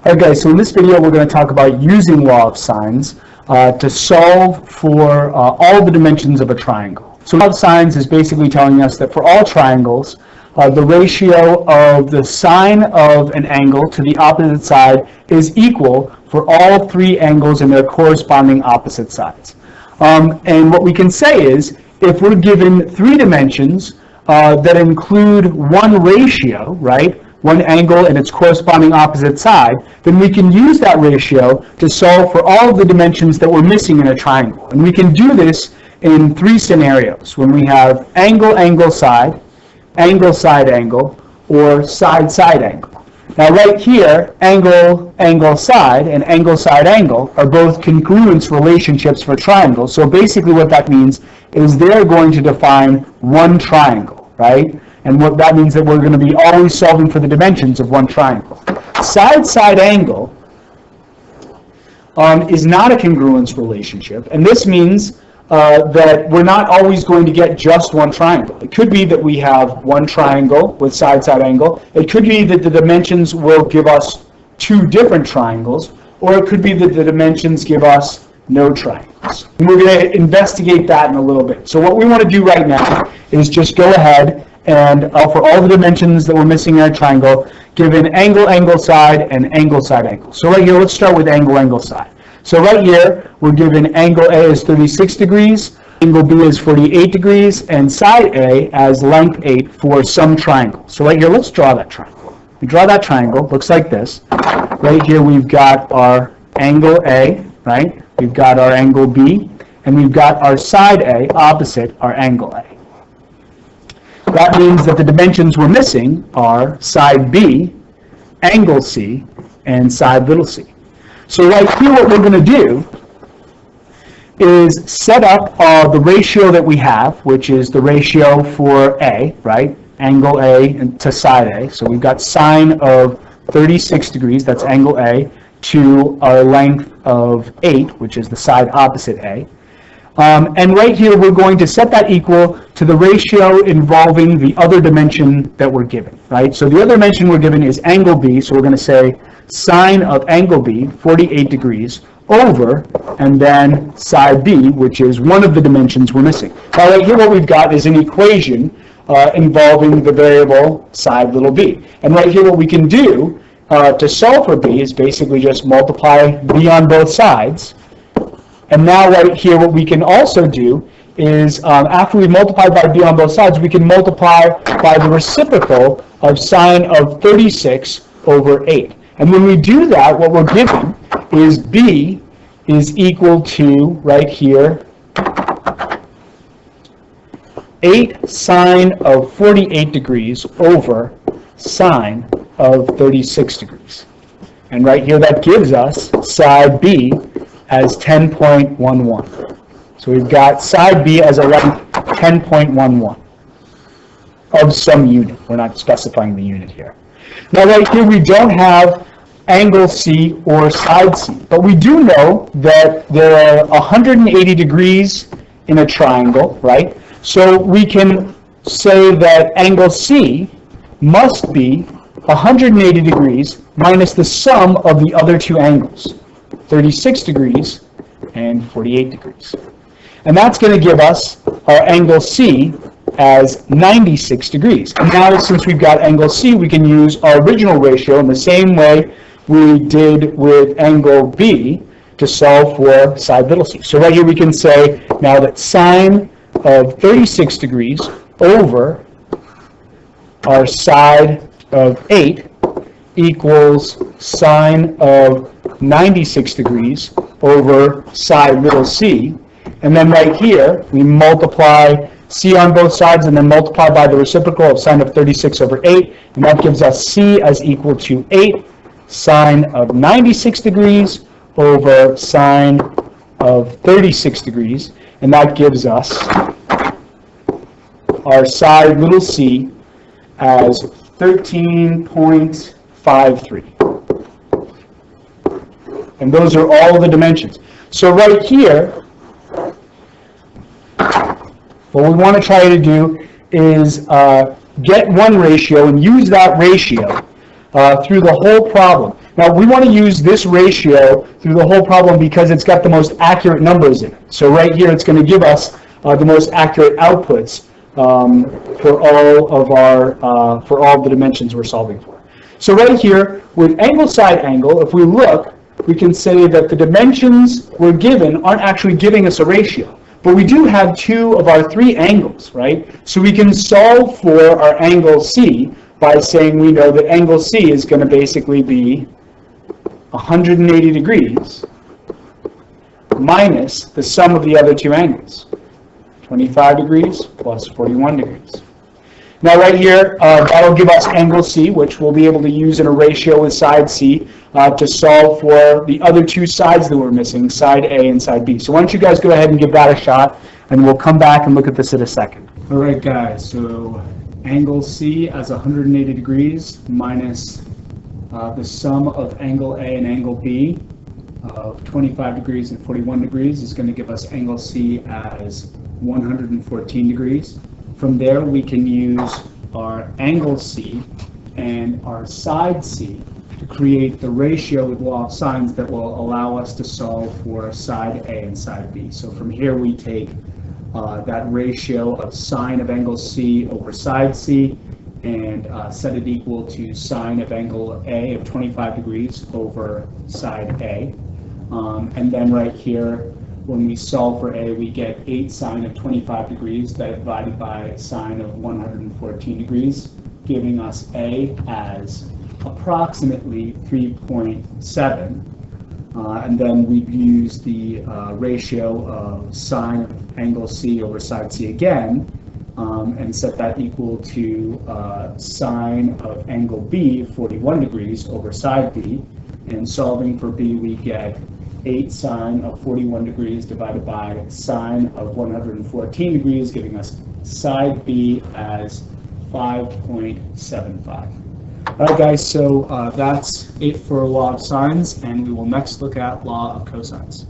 Okay, so in this video we're going to talk about using law of sines to solve for all the dimensions of a triangle. So law of sines is basically telling us that for all triangles, the ratio of the sine of an angle to the opposite side is equal for all three angles in their corresponding opposite sides. And what we can say is, if we're given three dimensions that include one ratio, right, one angle and its corresponding opposite side, then we can use that ratio to solve for all of the dimensions that we're missing in a triangle. And we can do this in three scenarios: when we have angle, angle, side, angle, or side, side, angle. Now right here, angle, angle, side, and angle, side, angle are both congruence relationships for triangles. So basically what that means is they're going to define one triangle, right? And what that means that we're going to be always solving for the dimensions of one triangle. Side, side, angle is not a congruence relationship, and this means that we're not always going to get just one triangle. It could be that we have one triangle with side, side, angle. It could be that the dimensions will give us two different triangles, or it could be that the dimensions give us no triangles. And we're going to investigate that in a little bit. So what we want to do right now is just go ahead and for all the dimensions that we're missing in our triangle, give an angle, angle, side, and angle, side, angle. So right here, let's start with angle, angle, side. So right here, we're given angle A is 36 degrees, angle B is 48 degrees, and side A as length 8 for some triangle. So right here, let's draw that triangle. We draw that triangle, looks like this. Right here, we've got our angle A, right? We've got our angle B, and we've got our side A opposite our angle A. That means that the dimensions we're missing are side B, angle C, and side little c. So right here what we're going to do is set up the ratio that we have, which is the ratio for A, right? Angle A to side A. So we've got sine of 36 degrees, that's angle A, to our length of 8, which is the side opposite A. And right here, we're going to set that equal to the ratio involving the other dimension that we're given, right? So the other dimension we're given is angle B, so we're going to say sine of angle B, 48 degrees, over, and then side B, which is one of the dimensions we're missing. Now right here, what we've got is an equation involving the variable side little b. And right here, what we can do to solve for b is basically just multiply b on both sides. And now right here, what we can also do is, after we multiply by b on both sides, we can multiply by the reciprocal of sine of 36 over 8. And when we do that, what we're given is b is equal to, right here, 8 sine of 48 degrees over sine of 36 degrees. And right here, that gives us side b as 10.11. So we've got side B as a length 10.11 of some unit. We're not specifying the unit here. Now right here we don't have angle C or side C, but we do know that there are 180 degrees in a triangle, right? So we can say that angle C must be 180 degrees minus the sum of the other two angles, 36 degrees and 48 degrees. And that's going to give us our angle C as 96 degrees. And now since we've got angle C, we can use our original ratio in the same way we did with angle B to solve for side little c. So right here we can say now that sine of 36 degrees over our side of 8 equals sine of 96 degrees over side little c. And then right here, we multiply c on both sides and then multiply by the reciprocal of sine of 36 over 8. And that gives us c as equal to 8 sine of 96 degrees over sine of 36 degrees. And that gives us our side little c as 13.53. And those are all the dimensions. So right here, what we want to try to do is get one ratio and use that ratio through the whole problem. Now we want to use this ratio through the whole problem because it's got the most accurate numbers in it. So right here it's going to give us the most accurate outputs for all of the dimensions we're solving for. So right here with angle side angle, if we look, we can say that the dimensions we're given aren't actually giving us a ratio. But we do have two of our three angles, right? So we can solve for our angle C by saying we know that angle C is going to basically be 180 degrees minus the sum of the other two angles, 25 degrees plus 41 degrees. Now right here, that'll give us angle C, which we'll be able to use in a ratio with side C to solve for the other two sides that we're missing, side A and side B. So why don't you guys go ahead and give that a shot, and we'll come back and look at this in a second. All right, guys, so angle C as 180 degrees minus the sum of angle A and angle B of 25 degrees and 41 degrees is going to give us angle C as 114 degrees. From there, we can use our angle C and our side C to create the ratio with law of sines that will allow us to solve for side A and side B. So from here, we take that ratio of sine of angle C over side C and set it equal to sine of angle A of 25 degrees over side A. And then right here, when we solve for A, we get 8 sine of 25 degrees divided by sine of 114 degrees, giving us A as approximately 3.7. And then we've used the ratio of sine of angle C over side C again, and set that equal to sine of angle B, 41 degrees, over side B. And solving for B, we get 8 sine of 41 degrees divided by sine of 114 degrees, giving us side B as 5.75. All right, guys, so that's it for law of sines, and we will next look at law of cosines.